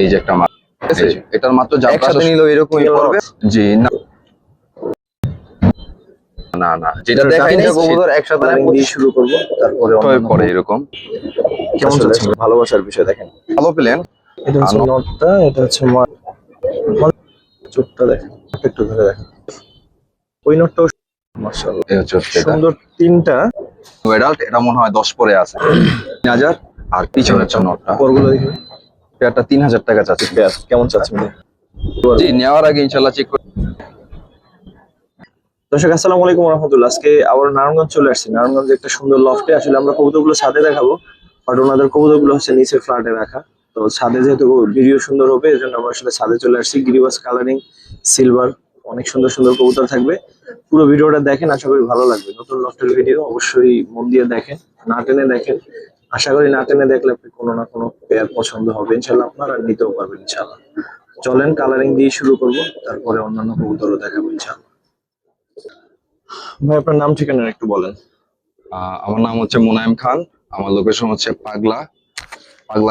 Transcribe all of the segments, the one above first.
এই যে একটা মাছ, এটার মাত্র একসাথে নিলেও এরকমই পড়বে। জি না না না, যেটা দেখাই নাই কবুতর একসাথে দিয়ে শুরু করব, তারপরে পরে এরকম কেমন চলছে ভালোবাসার বিষয় দেখেন। ভালো প্লেন। এটা হচ্ছে নটটা, এটা হচ্ছে চোখটা দেখেন, একটু ধরে দেখেন। ওই নটটাও মাশাআল্লাহ এই হচ্ছে সুন্দর। তিনটা অ্যাডাল্ট, এটা মনে হয় 10 পরে আছে। 3000। আর পিছনে হচ্ছে নটটা, পরগুলো দেখেন। পেয়ারটা 3000 টাকা চাচ্ছি। পেয়ার কেমন চাচ্ছেন? জি, নেওয়ার আগে ইনশাআল্লাহ চেক করে। দর্শক আসসালামু আলাইকুম রাহমাতুল্লাহ। আজকে আবার নারায়ণগঞ্জ চলে আসছি। নারায়ণগঞ্জে একটা সুন্দর লফটে আসলে আমরা কবুতরগুলো ছাদে দেখাবো, বাট ওনাদের কবুতরগুলো হচ্ছে নিচে ফ্ল্যাটে রাখা। তো ছাদে যেহেতু ভিডিও সুন্দর হবে, এই জন্য আমরা আসলে ছাদে চলে আসছি। গিরিবাস কালারিং সিলভার, অনেক সুন্দর সুন্দর কবুতর থাকবে। পুরো ভিডিওটা দেখেন, আশা করি ভালো লাগবে। নতুন লফটের ভিডিও অবশ্যই মন দিয়ে দেখেন, না টেনে দেখেন। আশা করি না টেনে দেখলে আপনি কোনো না কোনো পেয়ার পছন্দ হবে ইনশাল্লাহ, আপনারা নিতেও পারবেন ইনশাল্লাহ। চলেন কালারিং দিয়ে শুরু করব, তারপরে অন্যান্য কবুতরও দেখাবো ইনশাল্লাহ। ভাই আপনার নাম ঠিকানা একটু বলেন। আমার নাম হচ্ছে মুনায়েম খান। আমার লোকেশন হচ্ছে পাগলা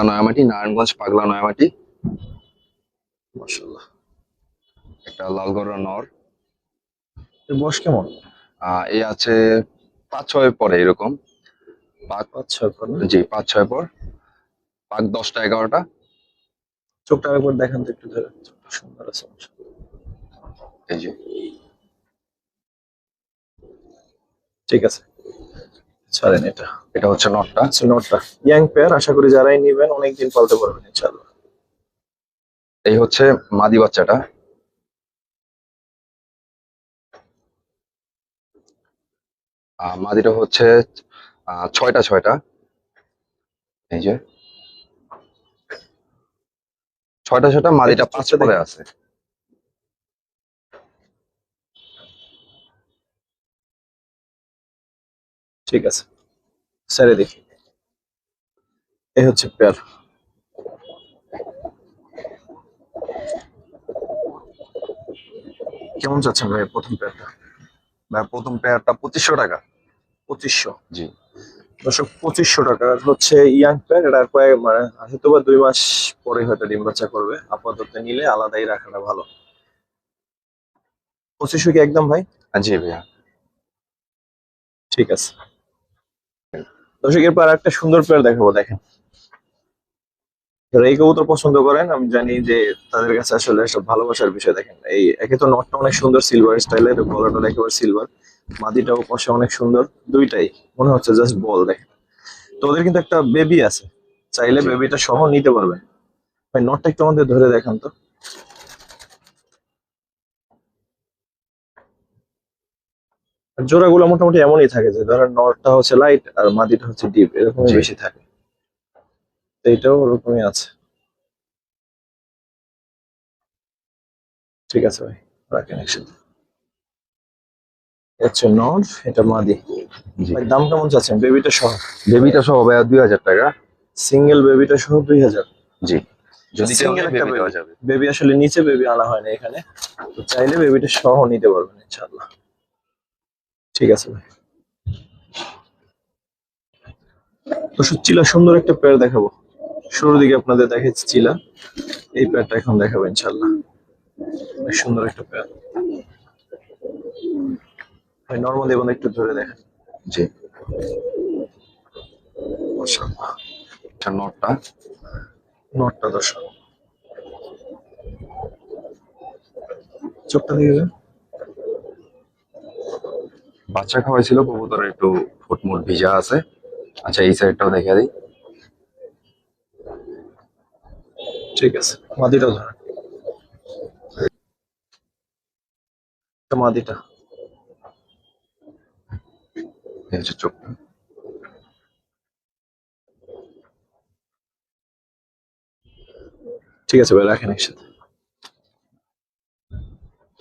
নয়ামাটি, নারায়ণগঞ্জ পাগলা নয়ামাটি। মাশাআল্লাহ, একটা লালগড়া নর। এর বয়স কেমন? এই আছে 5-6 পরে এরকম। পাক 5-6 পর না? জি, 5-6 পর। পাক 10টা 11টা। চোখটা একবার দেখান তো একটু ধরে। চোখটা সুন্দর আছে মাশাআল্লাহ। এই যে ঠিক আছে, ছাড়েন। এটা হচ্ছে নটটা। আচ্ছা, নটটা ইয়াং পেয়ার, আশা করি যারাই নেবেন অনেকদিন পালতে পারবেন ইনশাআল্লাহ। এই হচ্ছে মাদি বাচ্চাটা। মাদিটা হচ্ছে 6টা। এই যে 6টা মাদিটা 5 পরে আছে। ঠিক আছে, স্যারে দেখি। এই হচ্ছে পেয়ার। কেমন চাচ্ছেন ভাই প্রথম পেয়ারটা? প্রথম পেয়ারটা 2500 টাকা। 2500? জি। দর্শক 2500 টাকা হচ্ছে ইয়াং পেয়ার। এটা কয়েক মানে হয়তো বা 2 মাস পরে হয়তো ডিম বাচ্চা করবে। আপাতত নিলে আলাদাই রাখাটা ভালো। 2500 কি একদম ভাই? জি ভাইয়া। ঠিক আছে দর্শক, এরপর একটা সুন্দর পেয়ার দেখাবো। দেখেন, যারা এই কবুতর পছন্দ করেন, আমি জানি যে তাদের কাছে আসলে সব ভালোবাসার বিষয়। দেখেন, এই একে তো নটটা অনেক সুন্দর সিলভার স্টাইলের, গলাটা একেবারে সিলভার, মাদিটাও পাশে অনেক সুন্দর। দুইটাই মনে হচ্ছে জাস্ট বল। দেখেন, তো ওদের কিন্তু একটা বেবি আছে, চাইলে বেবিটা সহ নিতে পারবেন। ভাই নটটা একটু আমাদের ধরে দেখান তো। আর জোড়াগুলো মোটামুটি এমনই থাকে, যে ধরেন নটটা হচ্ছে লাইট আর মাদিটা হচ্ছে ডিপ, এরকমই বেশি থাকে। তো এইটাও ওরকমই আছে। ঠিক আছে ভাই, রাখেন একসাথে। হচ্ছে নর, এটা মাদি। ভাই দাম কেমন চাচ্ছেন বেবিটা সহ? বেবিটা সহ ভাইয়া 2000 টাকা। সিঙ্গেল বেবিটা সহ 2000? জি, যদি সিঙ্গেল একটা বেবি দেওয়া যাবে। বেবি আসলে নিচে বেবি আনা হয় না এখানে, তো চাইলে বেবিটা সহ নিতে পারবেন ইনশাআল্লাহ। ঠিক আছে ভাই। তো চিলা সুন্দর একটা পেয়ার দেখাবো। শুরুর দিকে আপনাদের দেখাচ্ছি চিলা, এই পেয়ারটা এখন দেখাবো ইনশাআল্লাহ। অনেক সুন্দর একটা পেয়ার ভাই। নরমালি এবং একটু ধরে দেখেন। জি, মাশাআল্লাহ, নটটা। নটটা দর্শক, চোখটা দেখবেন। বাচ্চা খাওয়াইছিল, কবুতরের একটু ফুটমুট ভিজা আছে। আচ্ছা, এই সাইডটাও দেখে দিই। ঠিক আছে, মাদিটাও ধরেন। মাদিটা এই হচ্ছে চোখটা। ঠিক আছে ভাই, রাখেন একসাথে।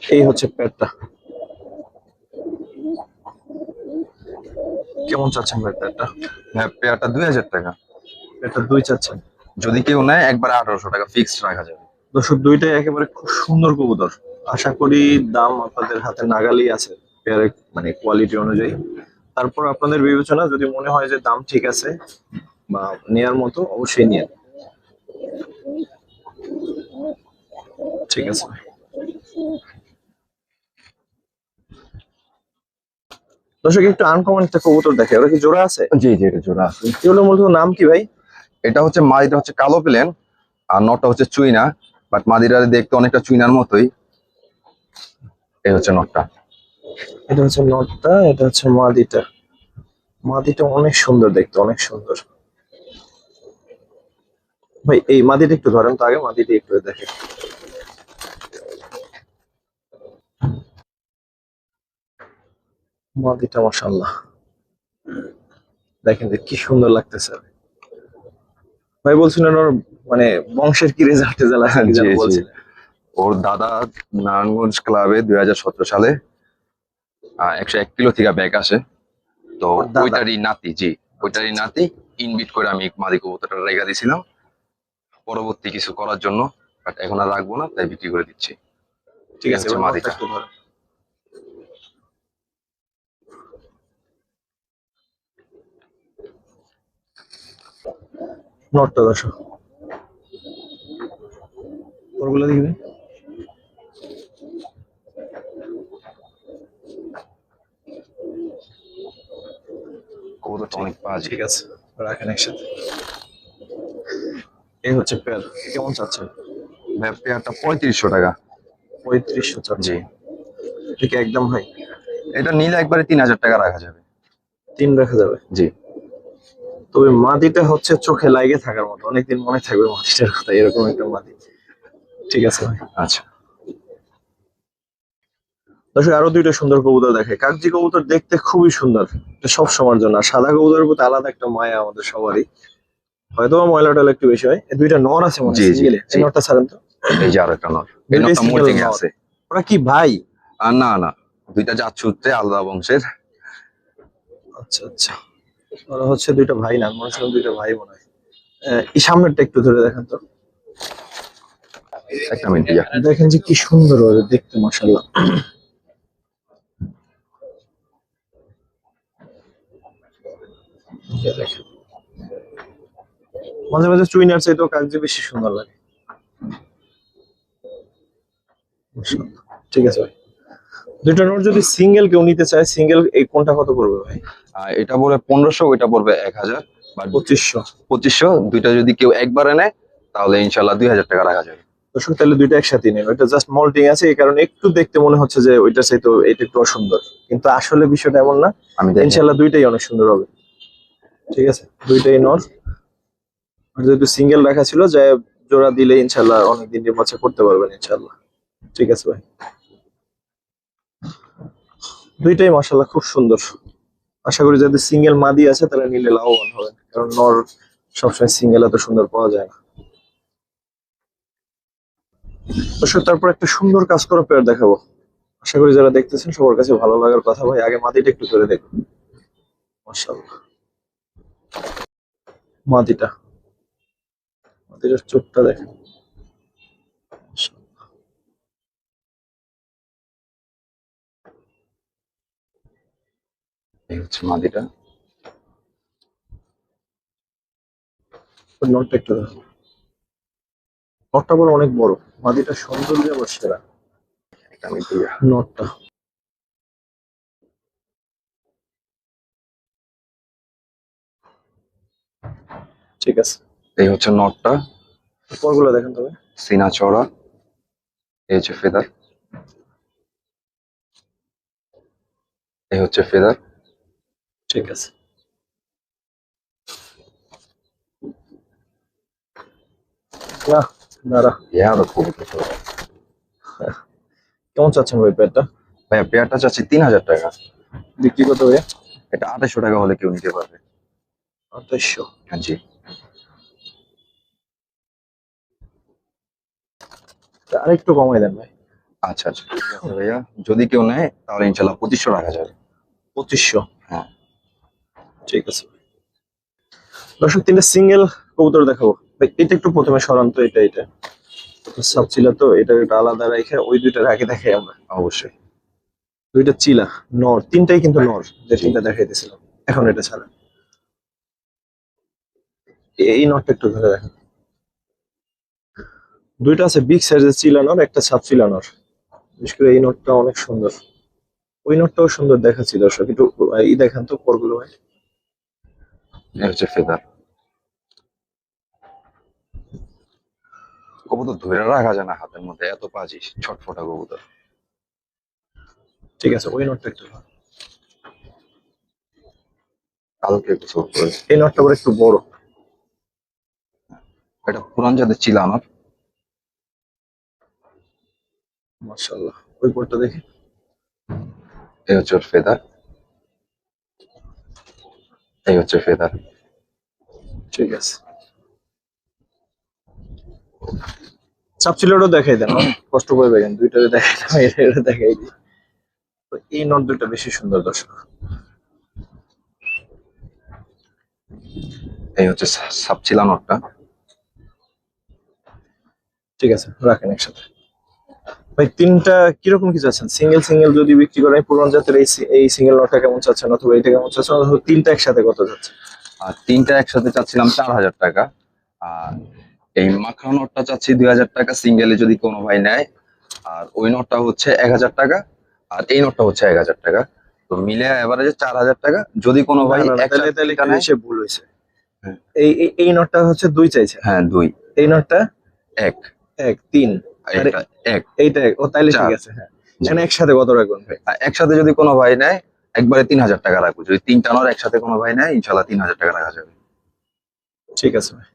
এই হচ্ছে পেয়ারটা। কেমন চাচ্ছেন ভাই পেয়ারটা? হ্যাঁ, পেয়ারটা 2000 টাকা। পেয়ারটা 2 চাচ্ছেন? যদি কেউ নেয় একবার 1800 টাকা ফিক্সড রাখা যাবে। দর্শক, দুইটাই একেবারে খুব সুন্দর কবুতর। আশা করি দাম আপনাদের হাতে নাগালই আছে পেয়ারের মানে কোয়ালিটি অনুযায়ী। তারপর আপনাদের বিবেচনা, যদি মনে হয় যে দাম ঠিক আছে, বা নেয়ার মতো অবশ্যই নিয়ে। ঠিক আছে ভাই। দর্শক একটু আনকমন একটা কবুতর দেখে, ওরা কি জোড়া আছে? জি জি, এটা জোড়া আছে। এগুলো মূলত নাম কি ভাই? এটা হচ্ছে মাদিটা হচ্ছে কালো প্লেন, আর নটটা হচ্ছে চুইনা, বাট মাদিটা দেখতে অনেকটা চুইনার মতোই। এই হচ্ছে নটটা। এটা হচ্ছে নটটা, এটা হচ্ছে মাদিটা। মাদিটা অনেক সুন্দর দেখতে, অনেক সুন্দর। ভাই এই মাদিটা একটু ধরেন তো, আগে মাদিটা একটু দেখে। মাদিটা মাশাআল্লাহ, দেখেন যে কি সুন্দর লাগতেছে। ভাই বলছিলেন ওর মানে বংশের কি রেজাল্ট টেজাল্ট আছে কি জি যেন জি, বলছিলেন? ওর দাদা নারায়ণগঞ্জ ক্লাবে 2017 সালে 101 কিলো থেকে ব্যাগ আসে। তো ওর দাদা? ওইটারই নাতি, জি আচ্ছা ওইটারই আচ্ছা, নাতি। ইনভিট করে আমি মাদি কবুতরটা রেখে দিয়েছিলাম পরবর্তী কিছু করার জন্য, বাট এখন আর রাখবো না, তাই বিক্রি করে দিচ্ছি। ঠিক এই আছে, হচ্ছে এবার নটটা মাদিটা। একটু ধরেন। নটটা দর্শক, ওরগুলো দেখবি। কবুতরটা অনেক বাজে। ঠিক আছে, রাখেন একসাথে। এই হচ্ছে পেয়ার, কেমন চাচ্ছেন? ভাই পেয়ারটা 3500 টাকা। 3500 জি, চাচ্ছেন? ঠিক একদম ভাই। এটা নিলে একবারে 3000 টাকা রাখা যাবে। 3 রাখা যাবে। জি। তবে মাদিটা হচ্ছে চোখে লাগে থাকার মতো, অনেকদিন মনে থাকবে মাদিটার কথা, এরকম একটা মাদি। ঠিক আছে ভাই। আচ্ছা। দর্শক আরো দুইটা সুন্দর কবুতর দেখে। কাগজি কবুতর দেখতে খুবই সুন্দর, এটা সব সময়ের জন্য। আর সাদা কবুতরের প্রতি আলাদা একটা মায়া আমাদের সবারই, হয়তো ময়লা টয়লা একটু বেশি হয়। এই দুইটা নর আছে মনে জি হয় জি সিঙ্গেলে, এই জি, নরটা ছাড়েন তো। এই যে আরো একটা নর। এই দুইটাই নরটা সিঙ্গেল মোল্টিং এ নর। আছে। ওরা কি ভাই? আর না না, দুইটা জাতসূত্রে আলাদা বংশের। আচ্ছা আচ্ছা, ওরা হচ্ছে দুইটা ভাই না, মনে হচ্ছিল দুইটা ভাই মনে হয়। এই সামনেরটা একটু ধরে দেখেন তো। একটা মিনিট ইয়া। দেখেন যে কি সুন্দর ওদের দেখতে, মাশাআল্লাহ। এই দেখেন, মাঝে মাঝে চুইনার চাইতেও কাগজি বেশি সুন্দর লাগে, মাশাআল্লাহ। ঠিক আছে ভাই, দুইটা নোট যদি সিঙ্গেল কেউ নিতে চায়, সিঙ্গেল এই কোনটা কত পড়বে ভাই? এটা পড়বে 1500, ওইটা পড়বে 1000, বাট 2500। 2500। দুইটা যদি কেউ একবারে নেয় তাহলে ইনশাল্লাহ 2000 টাকা রাখা যাবে। দর্শক তাহলে দুইটা একসাথে নেন, ওইটা জাস্ট মল্টিং আছে, এই কারণে একটু দেখতে মনে হচ্ছে যে ওইটা চাইতো এটা একটু অসুন্দর, কিন্তু আসলে বিষয়টা এমন না। আমি দেখি। ইনশাল্লাহ দুইটাই অনেক সুন্দর হবে। ঠিক আছে, দুইটাই নর। আর যেহেতু সিঙ্গেল রাখা ছিল, যে জোড়া দিলে ইনশাল্লাহ অনেকদিন বাচ্চা করতে পারবেন ইনশাল্লাহ। ঠিক আছে ভাই, দুইটাই মাশাল্লাহ খুব সুন্দর। আশা করি যাদের সিঙ্গেল মাদি আছে তারা নিলে লাভবান হবেন, কারণ নর সবসময় সিঙ্গেল এত সুন্দর পাওয়া যায় না। অবশ্যই তারপর একটা সুন্দর কাজ করা পেয়ার দেখাবো, আশা করি যারা দেখতেছেন সবার কাছে ভালো লাগার কথা। ভাই আগে মাদিটা একটু ধরে দেখুন, মাশাআল্লাহ। মাদিটা, মাদিটার চোখটা দেখেন, মাশাআল্লাহ। এই হচ্ছে মাদিটা। ওর নটটা একটু দেখুন, নটটা বড় অনেক বড়, মাদিটা সৌন্দর্য আবার সেরা। একটা মিনিট ইয়া। নটটা, ঠিক আছে। এই হচ্ছে নটটা। পরগুলো দেখেন তবে। সিনা চড়া। এই হচ্ছে ফেদার। এই হচ্ছে ফেদার। ঠিক আছে, না দাঁড়া। ইয়া আরো খুব কিছু। কেমন চাচ্ছেন ভাই পেয়ারটা? ভাইয়া পেয়ারটা চাচ্ছি 3000 টাকা। বিক্রি কত ভাইয়া? এটা 2800 টাকা হলে কেউ নিতে পারবে। 2800। হ্যাঁ জি। আরেকটু কমাই দেন ভাই। আচ্ছা আচ্ছা, ঠিক আছে ভাইয়া, যদি কেউ নেয় তাহলে ইনশাল্লাহ 2500 রাখা যাবে। 2500। হ্যাঁ। ঠিক আছে। দর্শক তিনটা সিঙ্গেল কবুতর দেখাবো ভাই, এটা একটু প্রথমে সরান্ত, এটা এটা সব ছিল তো, এটা একটা আলাদা রেখে ওই দুইটা আগে দেখাই আমরা। অবশ্যই। দুইটা চিলা নর, তিনটাই কিন্তু নর, যে জি। তিনটা দেখাইতেছিলাম। এখন এটা ছাড়া এই নটটা একটু ধরে দেখেন। দুইটা আছে বিগ সাইজের চিলানোর, একটা সাব চিলানোর। বিশেষ করে এই নটটা অনেক সুন্দর। ওই নটটাও সুন্দর দেখাচ্ছি দর্শক, একটু এই দেখেন তো পরগুলো ভাই। এই হচ্ছে ফেদার। কবুতর ধরে রাখা যায় না হাতের মধ্যে, এত পাজি ছটফটা কবুতর। ঠিক আছে, ওই নটটা একটু ধর। কালকে গোসল করেছে। এই নটটা আবার একটু বড়। এটা পুরান জাতের চিলানোর। মাশাআল্লাহ, ওই পরটা দেখি। এই হচ্ছে ওর ফেদার। এই হচ্ছে ফেদার। ঠিক আছে, সাবচিলারও দেখাই দেন, কষ্ট করে দেখেন, দুইটারে দেখাই দাও, এটা দেখাই দিই। তো এই নট দুইটা বেশি সুন্দর দর্শক। এই হচ্ছে সাব চিলানোরটা। ঠিক আছে, রাখেন একসাথে। ভাই তিনটা কিরকম কি চাচ্ছেন? সিঙ্গেল সিঙ্গেল যদি বিক্রি করেন পুরান জাতের এই সিঙ্গেল নটটা কেমন চাচ্ছেন, অথবা এইটা কেমন চাচ্ছেন, অথবা তিনটা একসাথে কত যাচ্ছে? আর তিনটা একসাথে চাচ্ছিলাম 4000 টাকা। আর এই মাখা নোটটা চাচ্ছি 2000 টাকা সিঙ্গেলে যদি কোনো ভাই নেয়। আর ওই নোটটা হচ্ছে 1000 টাকা। আর এই নোটটা হচ্ছে 1000 টাকা। তো মিলে এভারেজে 4000 টাকা যদি কোনো ভাই না, না, তাহলে একসাথে তাহলে তিনটা একটু নেয়। হিসেব ভুল হয়েছে। হ্যাঁ। এই নটটা হচ্ছে দুই চাইছে, হ্যাঁ 2, এই নটটা 1, এক, তিন, আর এটা 1, এইটা এক। ও তাইলে ঠিক 4। আছে, হ্যাঁ। এখানে একসাথে কত রাখবেন ভাই? আর একসাথে যদি কোনো ভাই নেয় একবারে 3000 টাকা রাখবো। যদি তিনটা নোট একসাথে কোনো ভাই নেয় ইনশাল্লাহ 3000 টাকা রাখা যাবে। ঠিক আছে ভাই।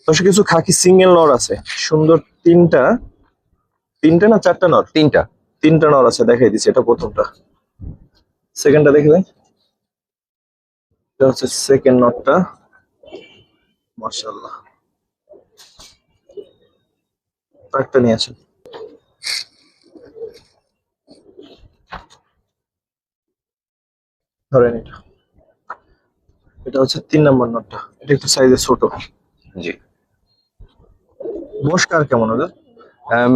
দর্শক কিছু খাকি সিঙ্গেল নর আছে সুন্দর, তিনটা, তিনটা না চারটা নর? তিনটা। তিনটা নর আছে, দেখাই দিচ্ছি। এটা প্রথমটা, সেকেন্ডটা দেখে দেন। এটা হচ্ছে সেকেন্ড নটটা। মাশাআল্লাহ, একটা নিয়ে আসেন। ধরেন এটা, এটা হচ্ছে 3 নম্বর নটটা। এটা একটু সাইজে ছোট। জি। বয়স কার কেমন ওদের?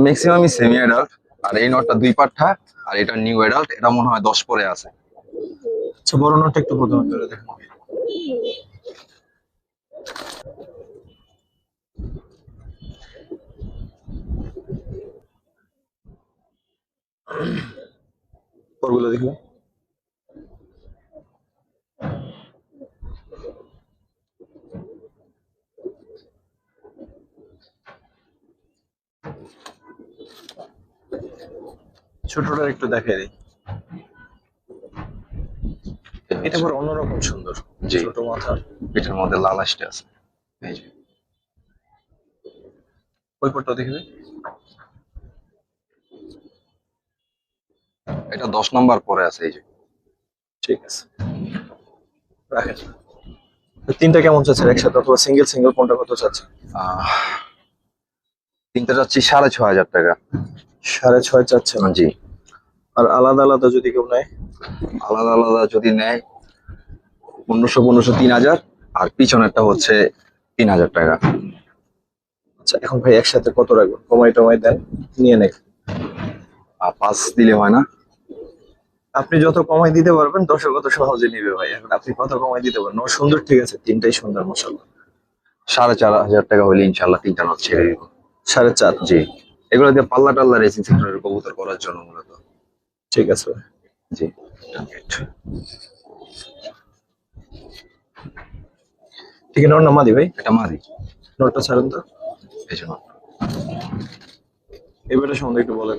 ম্যাক্সিমামই সেমি অ্যাডাল্ট। আর এই নটটা 2 পাঠা। আর এটা নিউ অ্যাডাল্ট, এটা মনে হয় 10 পরে আছে। আচ্ছা, বড় নটটা একটু প্রথমে ধরে দেখেন। পরগুলো দেখবেন। ছোটটার একটু দেখাই দিই। এটা আবার অন্যরকম সুন্দর। জি। ছোট মাথা। এটার মধ্যে লাল আসতে আছে। এই যে ওই পরটা দেখবে। এটা 10 নাম্বার পরে আছে। এই যে ঠিক আছে, রাখেন। তো তিনটা কেমন চাচ্ছেন একসাথে, অথবা সিঙ্গেল সিঙ্গেল কোনটা কত চাচ্ছেন? আহ তিনটা যাচ্ছি 6500 টাকা। 6.5 চাচ্ছেন? জি। আর আলাদা আলাদা যদি কেউ নেয়? আলাদা আলাদা যদি নেয় 1500, 3000। আর পিছনেরটা হচ্ছে 3000 টাকা। আচ্ছা, এখন ভাই একসাথে কত রাখবেন? কমাই টমাই দেন, নিয়ে নেন। আর 5 দিলে হয় না? আপনি যত কমাই দিতে পারবেন দর্শক কত সহজে নিবে ভাই। এখন আপনি কত কমাই দিতে পারবেন? ও সুন্দর, ঠিক আছে, তিনটাই সুন্দর মাশাআল্লাহ। 4500 টাকা হলে ইনশাল্লাহ তিনটা নোট ছেড়ে দিব। 4.5। জি। এগুলো দিয়ে পাল্লা টাল্লা রেসিং সেক্টরের কবুতর করার জন্য মূলত। ঠিক আছে ভাই। জি। ঠিক আছে, নর না মাদি ভাই? এটা মাদি। নটটা ছাড়েন তো। এই জন্য এবারে সম্বন্ধে একটু বলেন।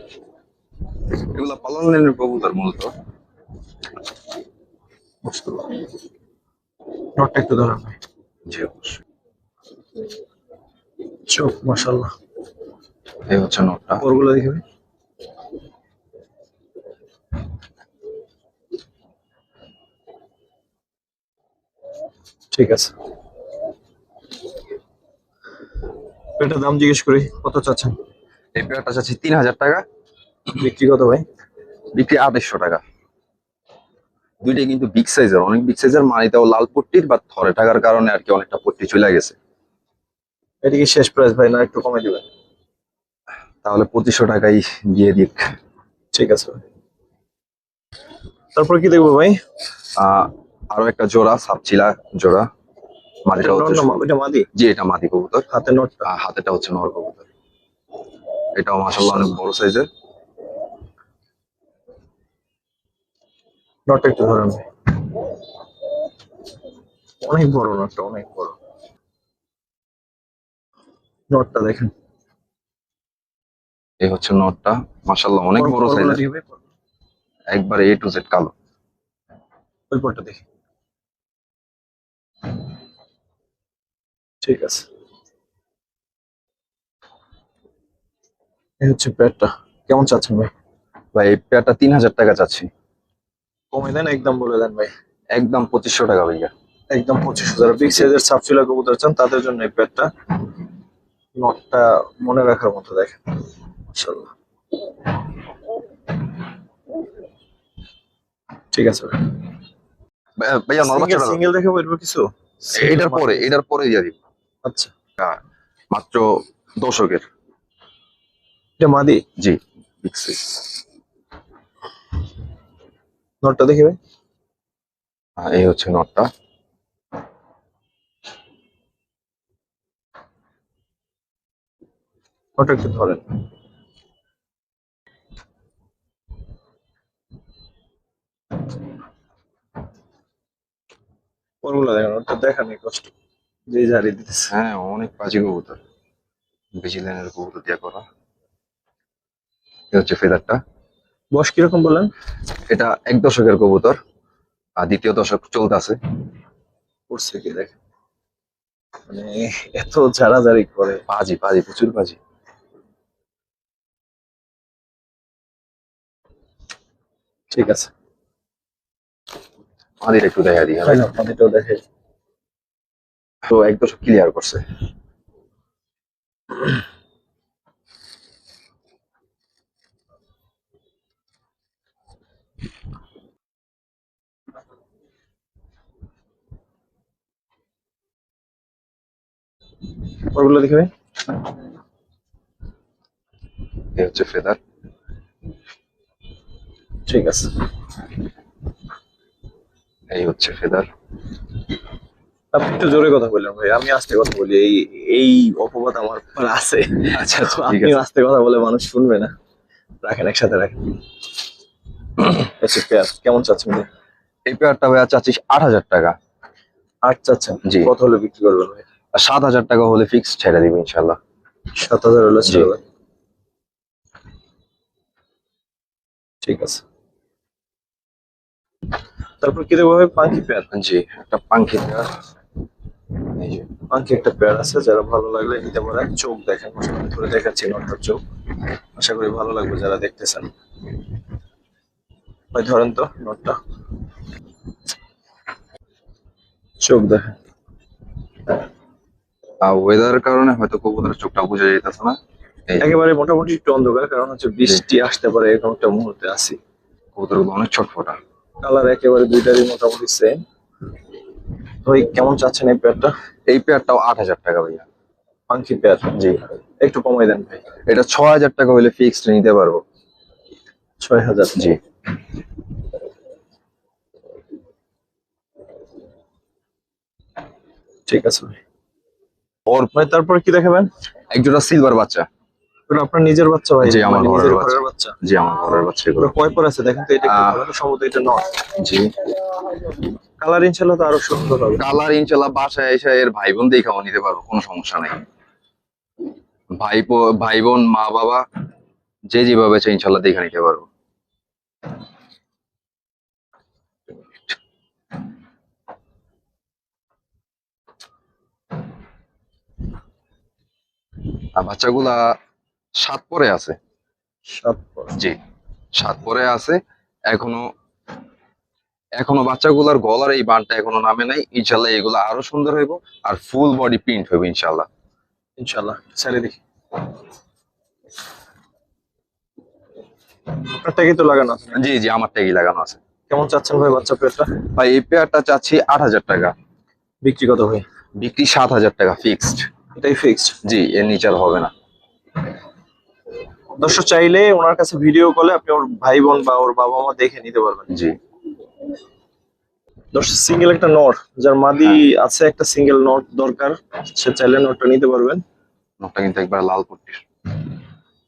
এগুলো পালন লাইনের কবুতর মূলত। নটটা একটু ধরেন ভাই। জি অবশ্যই। চোখ মাশাআল্লাহ। এই হচ্ছে নোটটা। ওরগুলো দেখে ভাই। ঠিক আছে, এটা দাম জিজ্ঞেস করি, কত চাচ্ছেন? এই পেয়ারটা চাচ্ছি 3000 টাকা। বিক্রি কত ভাই? বিক্রি 2800 টাকা। দুইটাই কিন্তু বিগ সাইজের, অনেক বিগ সাইজের। মানিটাও লাল পট্টির বা থরে থাকার কারণে আর কি অনেকটা পট্টি চলে গেছে। এটা কি শেষ প্রাইস ভাই, না একটু কমে দিবেন? তাহলে 2500 টাকাই দিয়ে দিক। ঠিক আছে ভাই। তারপর কি দেখবো ভাই? আরো একটা জোড়া সাপচিলা জোড়া। মাদিটা হচ্ছে এটা মাদি? জি, এটা মাদি কবুতর। হাতে নটটা? হাতেটা হচ্ছে নর কবুতর। এটাও মাশাআল্লাহ অনেক বড় সাইজের। নটটা একটু ধরেন ভাই। অনেক বড় নটটা, অনেক বড়। নটটা দেখেন। এই হচ্ছে নরটা, মাশাআল্লাহ অনেক বড় পরগুলো সাইজের। দেখি ভাই, একবার A to Z কালো। ওই পরটা দেখি। ঠিক আছে। এই হচ্ছে পেয়ারটা। কেমন চাচ্ছেন ভাই? ভাই এই পেয়ারটা 3000 টাকা চাচ্ছি। কমে দেন, একদম বলে দেন ভাই। একদম 2500 টাকা ভাইয়া। একদম 25,000। যারা বিগ সাইজের সাপচিলা কবুতর চান তাদের জন্য এই পেয়ারটা। নটটা মনে রাখার মতো, দেখেন মাশাআল্লাহ। ঠিক আছে ভাই। ভাইয়া নর বাচ্চাটা দাও। সিঙ্গেল দেখে বলবো কিছু? এটার পরে দিয়ে দিব। আচ্ছা, মাত্র দর্শকের। এটা মাদি? জি, বিগ সাইজ। নটটা দেখি ভাই। এই হচ্ছে নটটা। নটটা একটু ধরেন। পরগুলো দেখেন, নটটা দেখা নেই কষ্ট, যে ঝাড়ি দিতেছে। হ্যাঁ, অনেক বাজি কবুতর, বেশি লাইনের কবুতর দিয়ে করা। এই হচ্ছে ফেদারটা। বয়স কিরকম বলেন? এটা 1 দশকের কবুতর, আর দ্বিতীয় দশক চলতেছে। করছে কি দেখেন, মানে এত ঝাড়াঝাড়ি করে। বাজি বাজি, প্রচুর বাজি। ঠিক আছে, মাদির একটু দেখা দিই। তাই না? মাদিটাও দেখে। তো 1 দশক ক্লিয়ার করছে। পরগুলো দেখি ভাই। এই হচ্ছে ফেদার। ঠিক আছে। এই হচ্ছে ফেদার। আপনি একটু জোরে কথা বললেন ভাই, আমি আস্তে কথা বলি। এই এই অপবাদ আমার উপর আছে। আচ্ছা আচ্ছা, ঠিক আপনি আছে। আস্তে কথা বলে মানুষ শুনবে না। রাখেন, একসাথে রাখেন। আচ্ছা, পেঁয়াজ কেমন চাচ্ছেন ভাই? এই পেয়ারটা ভাইয়া চাচ্ছি 8000 টাকা। 8 চাচ্ছেন? জি। কত হলে বিক্রি করবেন ভাই? আর 7000 টাকা হলে ফিক্স ছেড়ে দিব ইনশাল্লাহ। 7,000 হলে জি। ছেড়ে দেন। ঠিক আছে। তারপর কি দেবো ভাই? পাঙ্কি পেয়ার। জি, একটা পাঙ্খি পেয়ার। এই যে পাঙ্কি একটা পেয়ার আছে, যারা ভালো লাগলে নিতে পারেন। চোখ দেখেন, আমি ধরে দেখাচ্ছি নটার চোখ। আশা করি ভালো লাগবে যারা দেখতেছেন। ভাই ধরেন তো নোটটা, চোখ দেখেন। ওয়েদারের কারণে হয়তো কবুতরের চোখটা বোঝা যাইতেছে না। এই একেবারে মোটামুটি একটু অন্ধকার, কারণ হচ্ছে বৃষ্টি আসতে পারে এরকম একটা মুহূর্তে আছি। কবুতরগুলো অনেক ছটফটা। কালার একেবারে দুইটারই মোটামুটি সেম। ভাই কেমন চাচ্ছেন এই পেয়ারটা? এই পেয়ারটাও 8000 টাকা ভাইয়া। পাঙ্কি পেয়ার? জি। একটু কমাই দেন ভাই। এটা 6000 টাকা হলে ফিক্সড নিতে পারবো। 6,000? জি। ঠিক আছে ভাই। ওর ভাই তারপর কি দেখাবেন? একজোড়া সিলভার বাচ্চা। ওটা আপনার নিজের বাচ্চা ভাই? জি, আমার মানে ঘরের নিজের বাচ্চা। ঘরের বাচ্চা? জি, আমার ঘরের বাচ্চা এগুলো। ওটা কয় পর আছে দেখেন তো, এটা একটু ভালো তো, সম্ভবত এটা নয়। জি। কালার ইনশাল্লাহ তো আরো সুন্দর হবে। কালার ইনশাল্লাহ বাসায় এসে এর ভাই বোন দেখাও নিতে পারবো, কোনো সমস্যা নেই। ভাই বোন, মা বাবা যে যেভাবে চাই ইনশাল্লাহ দেখে নিতে পারবো। আর বাচ্চাগুলা 7 পরে আছে। 7 পর? জি, 7 পরে আছে। এখনো এখনো বাচ্চাগুলার গলার এই বানটা এখনো নামে নাই। ইনশাল্লাহ এগুলো আরো সুন্দর হইব, আর ফুল বডি প্রিন্ট হবে ইনশাল্লাহ। ইনশাল্লাহ। ছেড়ে দেখি। আপনারটাকে তো লাগানো আছে নাকি? জি জি, আমার ট্যাগই লাগানো আছে। কেমন চাচ্ছেন ভাই বাচ্চা পেয়ারটা? ভাই এই পেয়ারটা চাচ্ছি 8000 টাকা। বিক্রি কত ভাই? বিক্রি 7000 টাকা ফিক্সড। এটাই ফিক্সড? জি, এর নিচে আর হবে না। দর্শক চাইলে ওনার কাছে ভিডিও কলে আপনি ওর ভাই বোন বা ওর বাবা মা দেখে নিতে পারবেন। জি। সিঙ্গেল একটা নর, যার মাদি আছে একটা সিঙ্গেল নর দরকার, সে চাইলে নরটা নিতে পারবেন। নটটা কিন্তু একবার লাল পট্টির।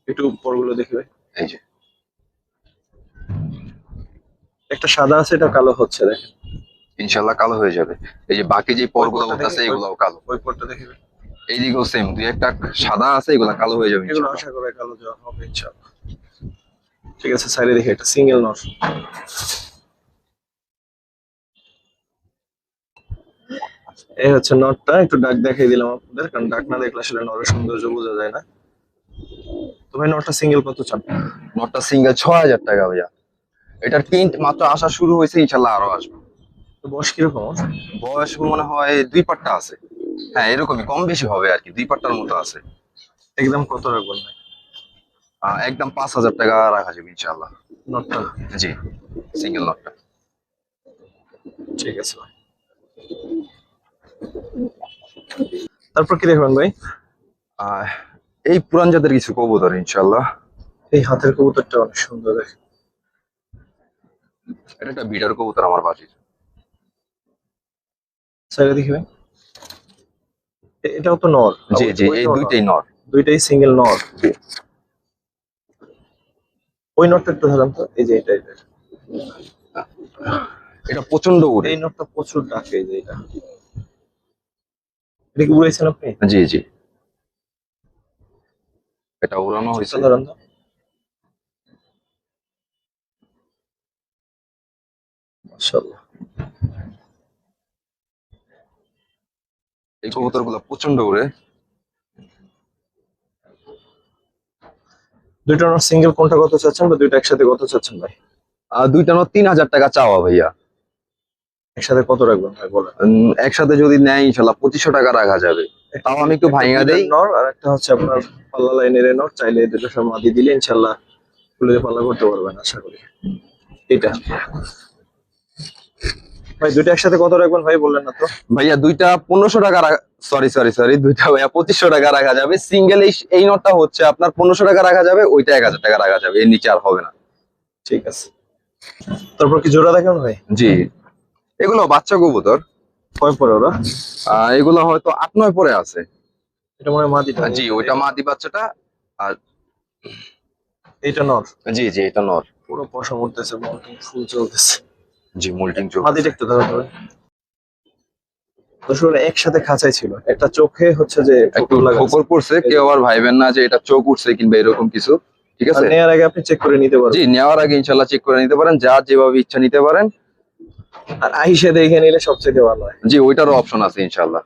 একটু পরগুলো দেখবে। এই যে একটা সাদা আছে, এটা কালো হচ্ছে, দেখেন। ইনশাল্লাহ কালো হয়ে যাবে। এই যে বাকি যে পরগুলো পরটা উঠতেছে দেখি, এগুলাও কালো। ওই পরটা দেখবে। এইদিকেও সেম, দুই একটা সাদা আছে, এগুলা কালো হয়ে যাবে এগুলো ইনশাল্লাহ। আশা করে কালো যাওয়া হবে ইনশাআল্লাহ। ঠিক আছে, সাইডে দেখি একটা সিঙ্গেল নর। এই হচ্ছে নটটা, একটু ডাক দেখাই দিলাম আপনাদের, কারণ ডাক না দেখলে আসলে নরের সৌন্দর্য বোঝা যায় না। তো ভাই নটটা সিঙ্গেল কত চান? নটটা সিঙ্গেল 6,000 টাকা ভাইয়া। এটার প্রিন্ট মাত্র আসা শুরু হয়েছে, ইনশাল্লাহ আরো আসবে। তো বয়স কিরকম ওর? বয়স মনে হয় 2 পাট্টা আছে। হ্যাঁ এরকমই, কম বেশি হবে আর কি, 2 পাট্টার মতো আছে। একদম কত রাখবেন ভাই? একদম 5,000 টাকা রাখা যাবে ইনশাল্লাহ। নটটা? জি, সিঙ্গেল নটটা। ঠিক আছে ভাই। তারপর কি দেখবেন ভাই? আহ এই পুরান জাতের কিছু কবুতর ইনশাল্লাহ। এই হাতের কবুতরটা অনেক সুন্দর দেখে। এটা একটা বিডার কবুতর আমার বাড়ির। সাইডে দেখি ভাই। এটাও তো নর? জি জি, এই ওইটাও নর? দুইটাই নর। দুইটাই সিঙ্গেল নর? ওই নটটা একটু ধরেন তো, এই যে এটা। এটা প্রচন্ড উড়ে। এই নটটা প্রচুর ডাকে, এই যে এটা। এটা কি উড়াইছেন আপনি? জি জি, এটা উড়ানো হয়েছে। চিপটা ধরেন তো। মাশাআল্লাহ। এই কবুতর গুলা প্রচন্ড উড়ে। দুইটা নট সিঙ্গেল কোনটা কত চাচ্ছেন, বা দুইটা একসাথে কত চাচ্ছেন ভাই? দুইটা নর 3,000 টাকা চাওয়া ভাইয়া। একসাথে কত রাখবেন ভাই বলেন? একসাথে যদি নেয় ইনশাল্লাহ 2,500 টাকা রাখা যাবে। তাও আমি একটু ভাঙা দেই। নর আর একটা হচ্ছে আপনার পাল্লা লাইনের নর, চাইলে এই দুটো সব মাদি দিলে ইনশাআল্লাহ খুলে পাল্লা করতে পারবেন আশা করি। এটা ভাই দুইটা একসাথে কত রাখবেন ভাই বললেন না তো? ভাইয়া দুইটা 1,500 টাকা, সরি সরি সরি, দুইটা ভাইয়া 2,500 টাকা রাখা যাবে। সিঙ্গেল এই নটটা হচ্ছে আপনার 1,500 টাকা রাখা যাবে, ওইটা 1,000 টাকা রাখা যাবে, এর নিচে আর হবে না। ঠিক আছে। তারপর কি জোড়া দেখেন ভাই? জি, এগুলো বাচ্চা কবুতর। কয় পরে ওরা? এগুলো হয়তো 8-9 পরে আছে। এটা মনে হয় মাদিটা। জি, ওইটা মাদি বাচ্চাটা। আর এটা নর? জি জি, এটা নর। পুরো পশা উঠতেছে, মল্টিং ফুল চলতেছে। জি, মোল্টিং চোখ। মাদিটা একটু ধরো ধরো। দর্শক একসাথে খাঁচাই ছিল, একটা চোখে হচ্ছে যে একটু ঠোকর পড়ছে, কেউ আবার ভাইবেন না যে এটা চোখ উঠছে কিংবা এরকম কিছু। ঠিক আছে, নেওয়ার আগে আপনি চেক করে নিতে পারবেন। জি, নেওয়ার আগে ইনশাল্লাহ চেক করে নিতে পারেন, যা যেভাবে ইচ্ছা নিতে পারেন। আর আইসা দেখে নিলে সবচেয়ে ভালো হয়। জি, ওইটারও অপশন আছে ইনশাল্লাহ,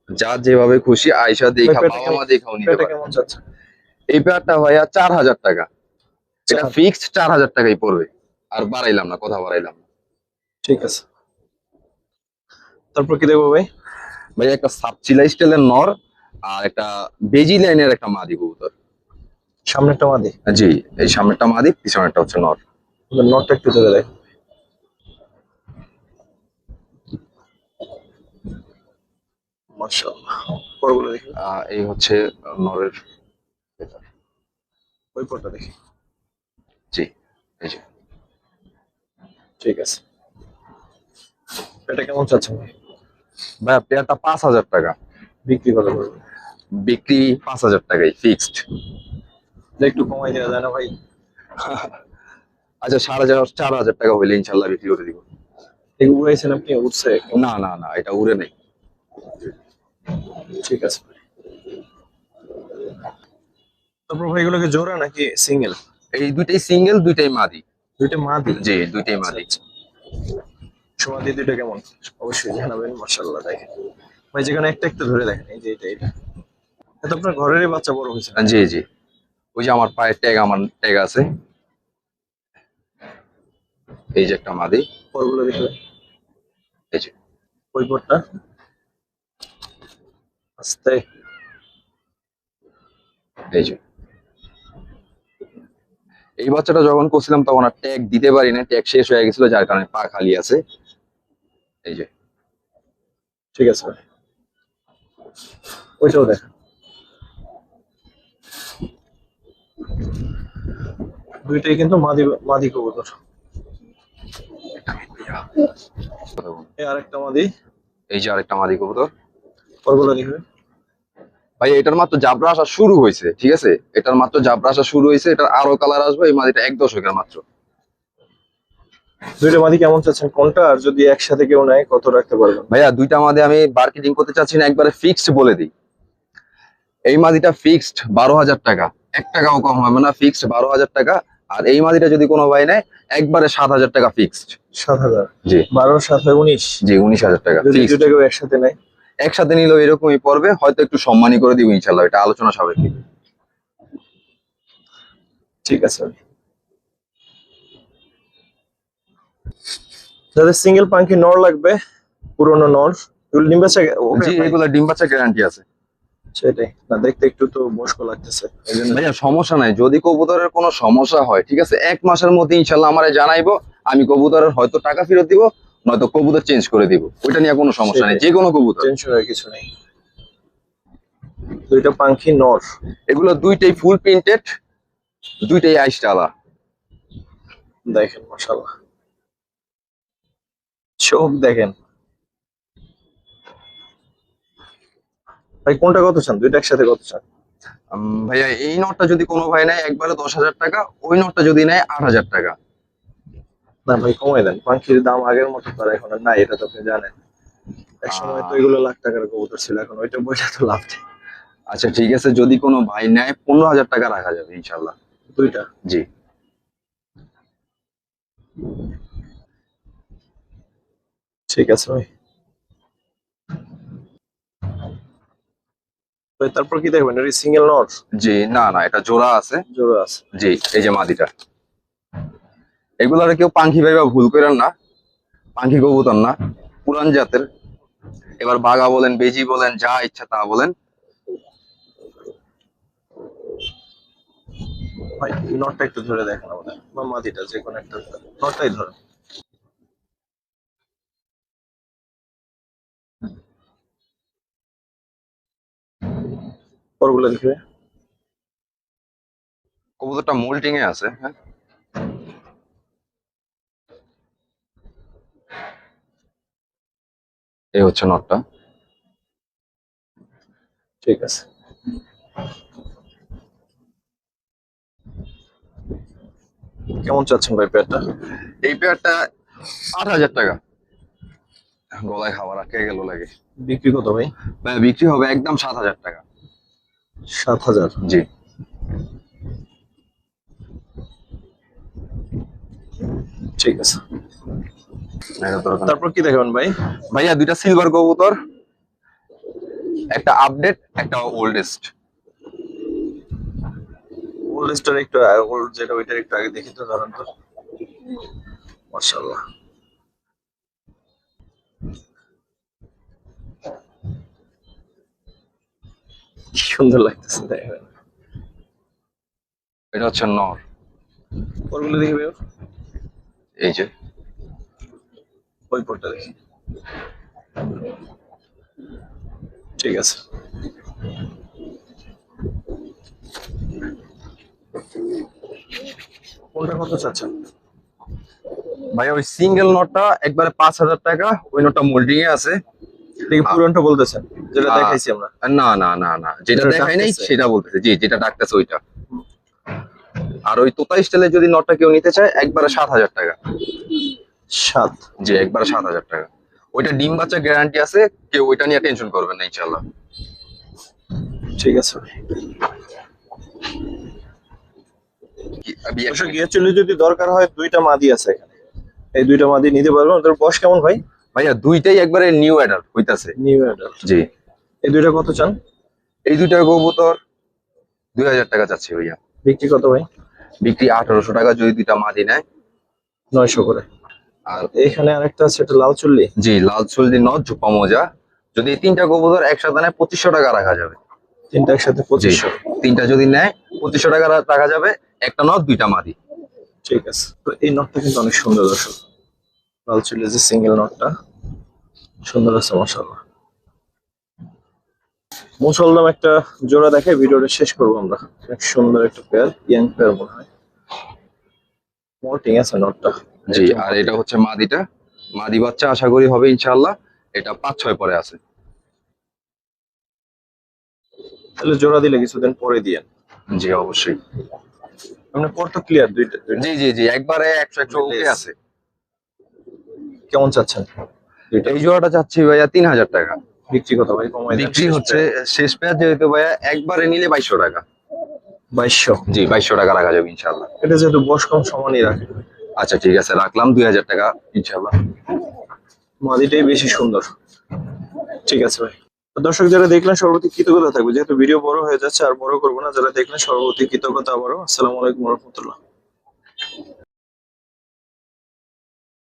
যা যেভাবে খুশি আয়সা দেখা, বাবা মা দেখাও নিতে এটা পারেন। কেমন চাচ্ছেন? এই পেয়ারটা ভাইয়া 4,000 টাকা। এটা ফিক্সড 4,000 টাকাই পড়বে, আর বাড়াইলাম না, কথা বাড়াইলাম না। ঠিক আছে। তারপর কি দেবো ভাই? ভাইয়া একটা সাবচিলা স্টাইলের নর, আর একটা বেজি লাইনের একটা মাদি কবুতর। সামনেরটা মাদি? জি, এই সামনেরটা মাদি, পিছনেরটা হচ্ছে নর। নটটা একটু ধরে দেখ। মাশাআল্লাহ। পরগুলো দেখি। এই হচ্ছে নরের। ওই পরটা দেখি। জি, এই যে। ঠিক আছে। এটা কেমন চাচ্ছেন ভাই? ভাইয়া পেয়ারটা 5,000 টাকা। বিক্রি কত করবেন? বিক্রি 5,000 টাকাই ফিক্সড। একটু কমাই দেওয়া যায় না ভাই? আচ্ছা, 4,500 টাকা হইলে ইনশাল্লাহ বিক্রি করে দিব। এই উড়াইছেন আপনি, উঠছে? না না না, এটা উড়ে নেই। ঠিক আছে। তারপর ভাই এগুলোকে জোড়া নাকি সিঙ্গেল? এই দুইটাই সিঙ্গেল, দুইটাই মাদি। দুইটা মাদি? জি, দুইটাই মাদি। সমাধি দুইটা কেমন অবশ্যই জানাবেন। মাশাআল্লাহ দেখেন ভাই, যেখানে একটা একটু ধরে দেখেন, এই যে এটা এটা আপনার ঘরেরই বাচ্চা বড় হয়েছে? জি জি, ওই যে আমার পায়ের ট্যাগ, আমার ট্যাগ আছে। এই যে একটা মাদি। পরগুলো দেখবে। এই যে ওই পরটা আস্তে। এই যে এই বাচ্চাটা যখন করছিলাম তখন আর ট্যাগ দিতে পারি না, ট্যাগ শেষ হয়ে গেছিল, যার কারণে পা খালি আছে। এই যে। ঠিক আছে ভাই, ওইটাও দেখেন। দুইটাই কিন্তু মাদি মাদি কবুতর। ভাইয়া কথা বলুন। এই আরেকটা মাদি, এই যে আরেকটা মাদি কবুতর পরগুলো দেখবে। ভাই, এটার মাত্র জাবরা আসা শুরু হয়েছে, ঠিক আছে, এটার মাত্র জাবরা আসা শুরু হয়েছে, এটার আরো কালার আসবে। এই মাদিটা 1 দশকের মাত্র। দুইটা মাদি কেমন চাচ্ছেন কোনটা, আর যদি একসাথে কেউ নেয় কত রাখতে পারবেন? ভাইয়া দুইটা মাদি আমি মার্কেটিং করতে চাচ্ছি না, একবারে ফিক্সড বলে দিই। এই মাদিটা ফিক্সড 12,000 টাকা, 1 টাকাও কম হবে না, ফিক্সড 12,000 টাকা। আর এই মাদিটা যদি কোনো ভাই নেয় একবারে 7,000 টাকা ফিক্সড। 7,000? জি 12 7 হয় 19। জি 19,000 টাকা যদি ফিক্সড। দুইটা কেউ একসাথে নেয়? একসাথে নিলেও এরকমই পড়বে, হয়তো একটু সম্মানই করে দিব ইনশাল্লাহ, এটা আলোচনা সাপেক্ষে। ঠিক আছে। যাদের সিঙ্গেল পাঙ্কি নর লাগবে, পুরনো নর, এগুলো নিম্বাচা জি এগুলা ডিম বাচ্চা গ্যারান্টি আছে। সেটাই না, দেখতে একটু তো বয়স্ক লাগতেছে এই জন্য। ভাইয়া সমস্যা নাই, যদি কবুতরের কোনো সমস্যা হয়, ঠিক আছে, 1 মাসের মধ্যে ইনশাল্লাহ আমারে জানাইবো, আমি কবুতরের হয়তো টাকা ফেরত দিব, নয়তো কবুতর চেঞ্জ করে দিব, ওইটা নিয়ে কোনো সমস্যা নেই, যে কোনো কবুতর। টেনশনের কিছু নেই। দুইটা পাঙ্কি নর, এগুলো দুইটাই ফুল প্রিন্টেড, দুইটাই আইসটালা। দেখেন মাশাআল্লাহ, চোখ দেখেন ভাই। কোনটা কত চান, দুইটা একসাথে কত চান? ভাইয়া এই নটটা যদি কোনো ভাই নেয় একবারে 10,000 টাকা, ওই নটটা যদি নেয় 8,000 টাকা। না ভাই কমাই দেন, পাঙ্কির দাম আগের মতো তো আর এখন আর নাই, এটা তো আপনি জানেন। এক সময় তো এগুলো লাখ টাকার কবুতর ছিল, এখন ওইটা বইটা তো লাভ নেই। আচ্ছা ঠিক আছে, যদি কোনো ভাই নেয় 15,000 টাকা রাখা যাবে ইনশাল্লাহ। দুইটা? জি ঠিক আছে ভাই। ভাই তারপর কি দেখবেন, এটা সিঙ্গেল নর? জি না না, এটা জোড়া আছে। জোড়া আছে? জি এই যে মাদিটা, এগুলার কেউ পাখি ভাইবা ভুল করেন না, পাখি কবুতর না, পুরান জাতের। এবার বাঘা বলেন, বেজি বলেন, যা ইচ্ছা তা বলেন। ভাই নটটা একটু ধরে দেখেন আমাদের, বা মাদিটা যে কোনো একটা, নটটাই ধরেন। পরগুলো দেখবে। কবুতরটা মোল্টিং এ আছে, হ্যাঁ। এই হচ্ছে নটটা। ঠিক আছে। কেমন চাচ্ছেন ভাই পেয়ারটা? এই পেয়ারটা 8,000 টাকা। গলায় খাবার আটকে গেল লাগে। বিক্রি কত ভাই? ভাই বিক্রি হবে একদম 7,000 টাকা। 7,000? জি ঠিক আছে। এটা তো ওখানে- তারপর কি দেখবেন ভাই? ভাইয়া দুইটা সিলভার কবুতর, একটা আপডেট একটা ওল্ডেস্ট। ওল্ডেস্টার একটু, ওল্ড যেটা ওইটার একটু আগে দেখি তো, ধরেন তো। মাশাআল্লাহ, কি সুন্দর লাগতেছে দেখেন। এটা হচ্ছে নর। পরগুলো দেখবে, এই যে ওই পরটা দেখি। ঠিক আছে। কোনটা কত চাচ্ছেন? ভাইয়া ওই সিঙ্গেল নটটা একবারে 5,000 টাকা, ওই নটটা মোল্ডিং এ আছে। এটা কি পুরানটা বলতেছেন, যেটা দেখাইছি আমরা? না না না না, যেটা যেটা দেখাই নাই ডাকতেছে? সেটা বলতেছে, জি যেটা ডাকতেছে ওইটা। আর ওই তোতা স্টাইলে যদি নটটা কেউ নিতে চায় একবারে 7,000 টাকা। 7? জি একবারে 7,000 টাকা। ওইটা ডিম বাচ্চা গ্যারান্টি আছে, কেউ ওইটা নিয়ে টেনশন করবেন না ইনশাল্লাহ। ঠিক আছে। গিয়ে চলে, যদি দরকার হয় দুইটা মাদি আছে এখানে, এই দুইটা মাদি নিতে পারবেন। ওদের বয়স কেমন ভাই? ভাইয়া দুইটাই একবারে নিউ অ্যাডাল্ট হইতাছে। New adult? জি এই দুইটা কত চান? এই দুইটা কবুতর 2,000 টাকা চাচ্ছি ভাইয়া। বিক্রি কত ভাই? বিক্রি 1,800 টাকা যদি দুইটা মাদি নেয়। 900 করে। আর এখানে আরেকটা আছে, এটা লাল চুল্লি। জি লাল চুলদি নট ঝোপা মোজা, যদি এই তিনটা কবুতর একসাথে নেয় 2,500 টাকা রাখা যাবে। তিনটা একসাথে 2500? তিনটা যদি নেয় 2,500 টাকা রাখা যাবে, একটা নট দুইটা মাদি। ঠিক আছে। তো এই নটটা কিন্তু অনেক সুন্দর দর্শক, লাল চুল্লি যে সিঙ্গেল নটটা সুন্দর আছে মাশাআল্লাহ। মুসলদম একটা জোড়া দেখে ভিডিওটা শেষ করবো আমরা। অনেক সুন্দর একটা পেয়ার, ইয়াং পেয়ার মনে হয়। মোটিং আছে নটটা। জি আর এটা হচ্ছে মাদিটা। মাদি বাচ্চা আশা করি হবে ইনশাআল্লাহ। এটা 5-6 পরে আছে। তাহলে জোড়া দিলে কিছুদিন পরে দিয়েন। জি অবশ্যই। আপনার পর তো ক্লিয়ার দুইটা। জি জি জি, একবারে 100 ওকে আছে। কেমন চাচ্ছেন দুইটা? এই জোড়াটা চাচ্ছি ভাইয়া 3000 টাকা। বিক্রি কত ভাই? কমাই দেন। বিক্রি হচ্ছে শেষ পেঁয়াজ যেহেতু ভাইয়া, একবারে নিলে 2200 টাকা। 2200। জি 2200 টাকা রাখা যাবে ইনশাআল্লাহ। এটা যেহেতু বয়স কম সমানই রাখে। আচ্ছা ঠিক আছে, রাখলাম 2000 টাকা ইনশাআল্লাহ। মাদিটাই বেশি সুন্দর। ঠিক আছে ভাই। তো দর্শক যারা দেখলেন সর্বপ্রতি কৃতজ্ঞতা থাকবে, যেহেতু ভিডিও বড় হয়ে যাচ্ছে আর বড় করবো না। যারা দেখলেন সর্বপ্রতি কৃতজ্ঞতা আবারও। আসসালামু আলাইকুম রহমতুল্লাহ।